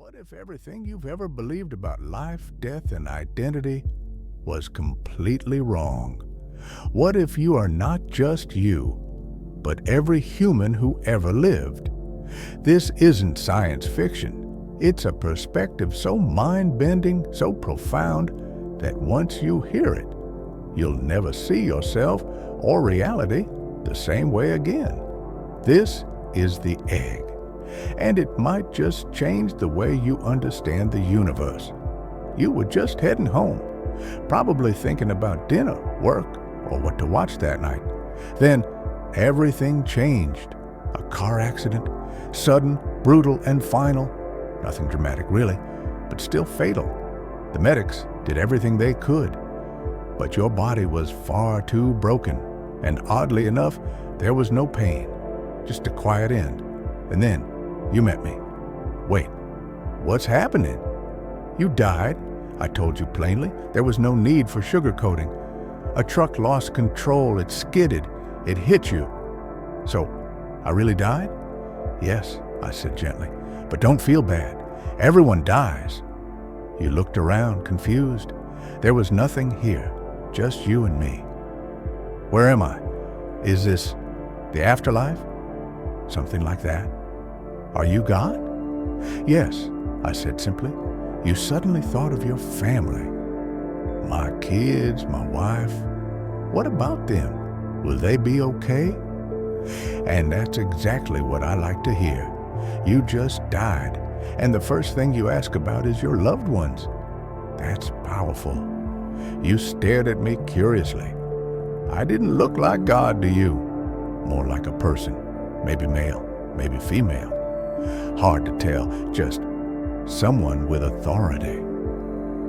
What if everything you've ever believed about life, death, and identity was completely wrong? What if you are not just you, but every human who ever lived? This isn't science fiction. It's a perspective so mind-bending, so profound, that once you hear it, you'll never see yourself or reality the same way again. This is the egg, and it might just change the way you understand the universe. You were just heading home, probably thinking about dinner, work, or what to watch that night. Then everything changed. A car accident, sudden, brutal, and final. Nothing dramatic really, but still fatal. The medics did everything they could, but your body was far too broken, and oddly enough, there was no pain, just a quiet end. And then you met me. Wait, what's happening? You died, I told you plainly. There was no need for sugarcoating. A truck lost control, it skidded, it hit you. So, I really died? Yes, I said gently, but don't feel bad. Everyone dies. You looked around, confused. There was nothing here, just you and me. Where am I? Is this the afterlife? Something like that. Are you God? Yes, I said simply. You suddenly thought of your family. My kids, my wife. What about them? Will they be okay? And that's exactly what I like to hear. You just died, and the first thing you ask about is your loved ones. That's powerful. You stared at me curiously. I didn't look like God to you. More like a person. Maybe male, maybe female. Hard to tell, just someone with authority.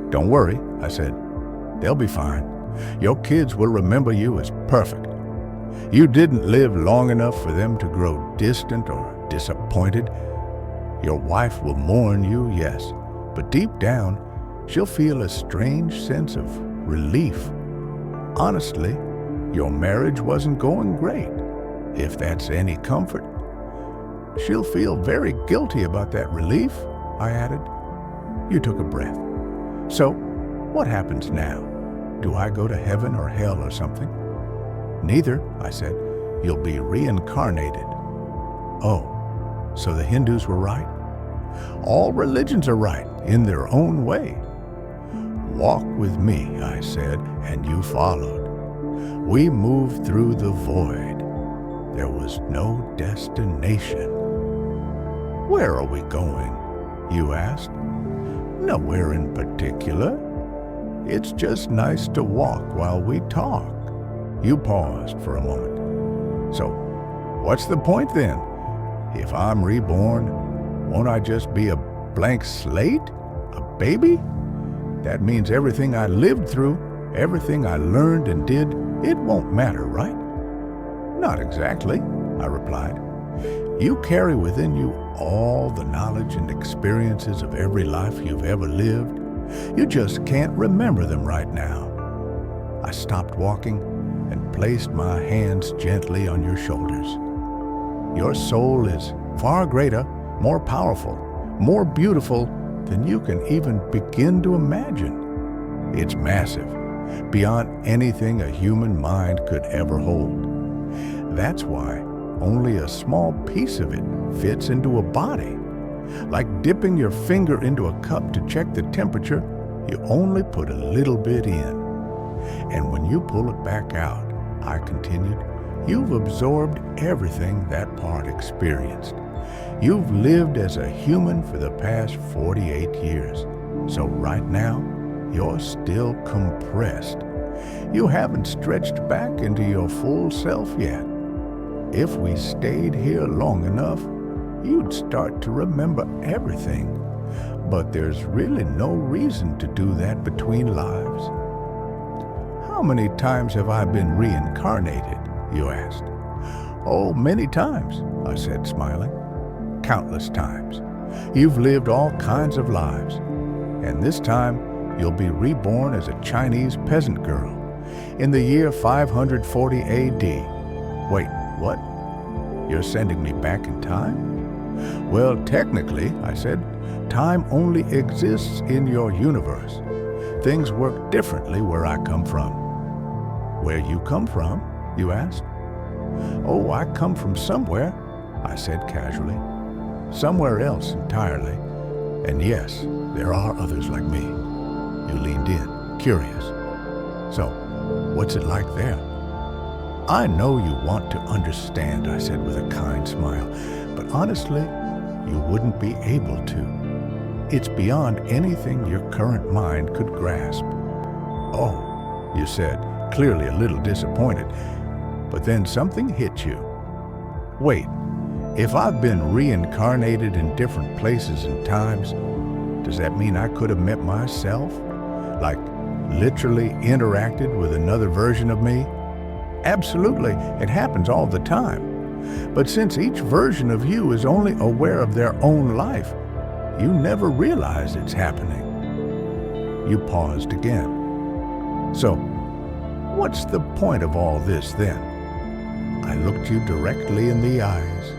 Don't worry, I said. They'll be fine. Your kids will remember you as perfect. You didn't live long enough for them to grow distant or disappointed. Your wife will mourn you, yes, but deep down, she'll feel a strange sense of relief. Honestly, your marriage wasn't going great, if that's any comfort. She'll feel very guilty about that relief, I added. You took a breath. So, what happens now? Do I go to heaven or hell or something? Neither, I said. You'll be reincarnated. Oh, so the Hindus were right? All religions are right, in their own way. Walk with me, I said, and you followed. We moved through the void. There was no destination. Where are we going? You asked. Nowhere in particular. It's just nice to walk while we talk. You paused for a moment. So, what's the point then? If I'm reborn, won't I just be a blank slate? A baby? That means everything I lived through, everything I learned and did, it won't matter, right? Not exactly, I replied. You carry within you all the knowledge and experiences of every life you've ever lived. You just can't remember them right now. I stopped walking and placed my hands gently on your shoulders. Your soul is far greater, more powerful, more beautiful than you can even begin to imagine. It's massive, beyond anything a human mind could ever hold. That's why only a small piece of it fits into a body. Like dipping your finger into a cup to check the temperature, you only put a little bit in. And when you pull it back out, I continued, you've absorbed everything that part experienced. You've lived as a human for the past 48 years. So right now, you're still compressed. You haven't stretched back into your full self yet. If we stayed here long enough, you'd start to remember everything. But there's really no reason to do that between lives. How many times have I been reincarnated? You asked. Oh, many times, I said, smiling. Countless times. You've lived all kinds of lives. And this time, you'll be reborn as a Chinese peasant girl in the year 540 AD. Wait, what? You're sending me back in time? Well, technically, I said, time only exists in your universe. Things work differently where I come from. Where you come from, you asked? Oh, I come from somewhere, I said casually. Somewhere else entirely. And yes, there are others like me. You leaned in, curious. So, what's it like there? I know you want to understand, I said with a kind smile, but honestly, you wouldn't be able to. It's beyond anything your current mind could grasp. Oh, you said, clearly a little disappointed, but then something hit you. Wait, if I've been reincarnated in different places and times, does that mean I could have met myself? Like, literally interacted with another version of me? Absolutely, it happens all the time. But since each version of you is only aware of their own life, you never realize it's happening. You paused again. So, what's the point of all this then? I looked you directly in the eyes.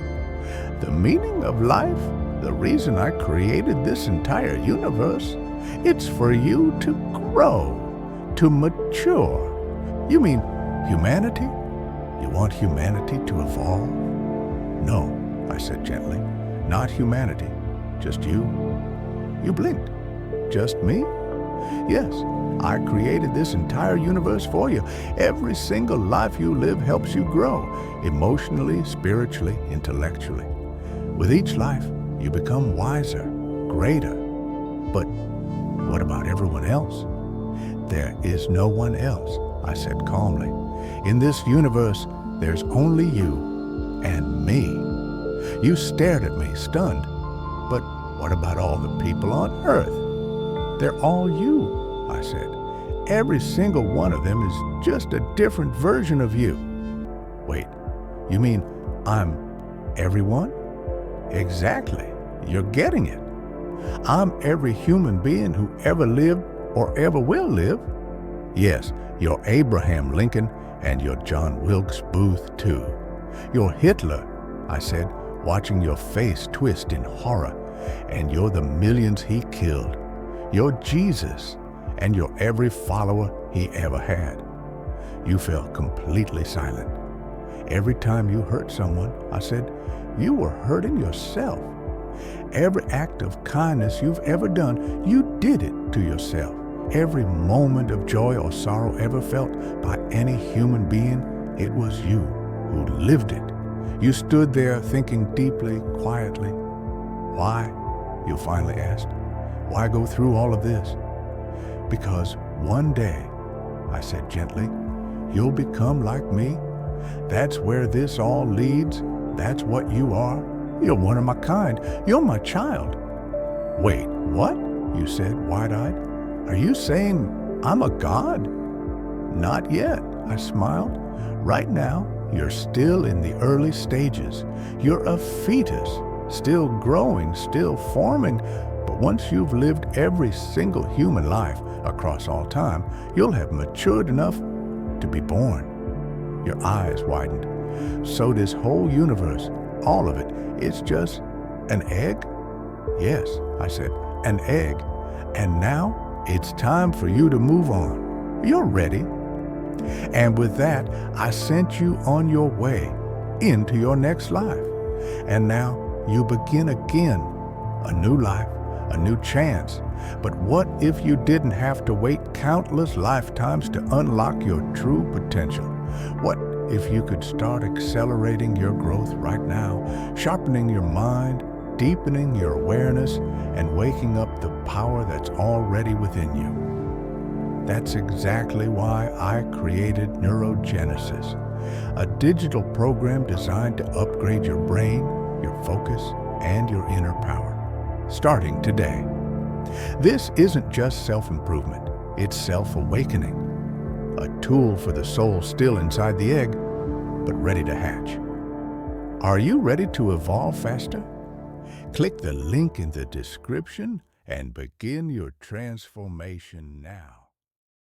The meaning of life, the reason I created this entire universe, it's for you to grow, to mature. You mean humanity? You want humanity to evolve? No, I said gently, not humanity, just you. You blinked. Just me? Yes, I created this entire universe for you. Every single life you live helps you grow, emotionally, spiritually, intellectually. With each life, you become wiser, greater. But what about everyone else? There is no one else, I said calmly. In this universe, there's only you and me. You stared at me, stunned. But what about all the people on Earth? They're all you, I said. Every single one of them is just a different version of you. Wait, you mean I'm everyone? Exactly. You're getting it. I'm every human being who ever lived or ever will live. Yes, you're Abraham Lincoln and you're John Wilkes Booth too. You're Hitler, I said, watching your face twist in horror, and you're the millions he killed. You're Jesus, and you're every follower he ever had. You fell completely silent. Every time you hurt someone, I said, you were hurting yourself. Every act of kindness you've ever done, you did it to yourself. Every moment of joy or sorrow ever felt by any human being, it was you who lived it. You stood there thinking deeply, quietly. Why? You finally asked. Why go through all of this? Because one day, I said gently, you'll become like me. That's where this all leads. That's what you are. You're one of my kind. You're my child. Wait, what? You said, wide-eyed. Are you saying I'm a god? Not yet, I smiled. Right now, you're still in the early stages. You're a fetus, still growing, still forming. But once you've lived every single human life across all time, you'll have matured enough to be born. Your eyes widened. So this whole universe, all of it, it's just an egg? Yes, I said, an egg. And now it's time for you to move on. You're ready. And with that, I sent you on your way into your next life. And now you begin again, a new life, a new chance. But what if you didn't have to wait countless lifetimes to unlock your true potential? What if you could start accelerating your growth right now, sharpening your mind, deepening your awareness, and waking up the power that's already within you? That's exactly why I created Neurogenesis, a digital program designed to upgrade your brain, your focus, and your inner power, starting today. This isn't just self-improvement, it's self-awakening, a tool for the soul still inside the egg, but ready to hatch. Are you ready to evolve faster? Click the link in the description and begin your transformation now.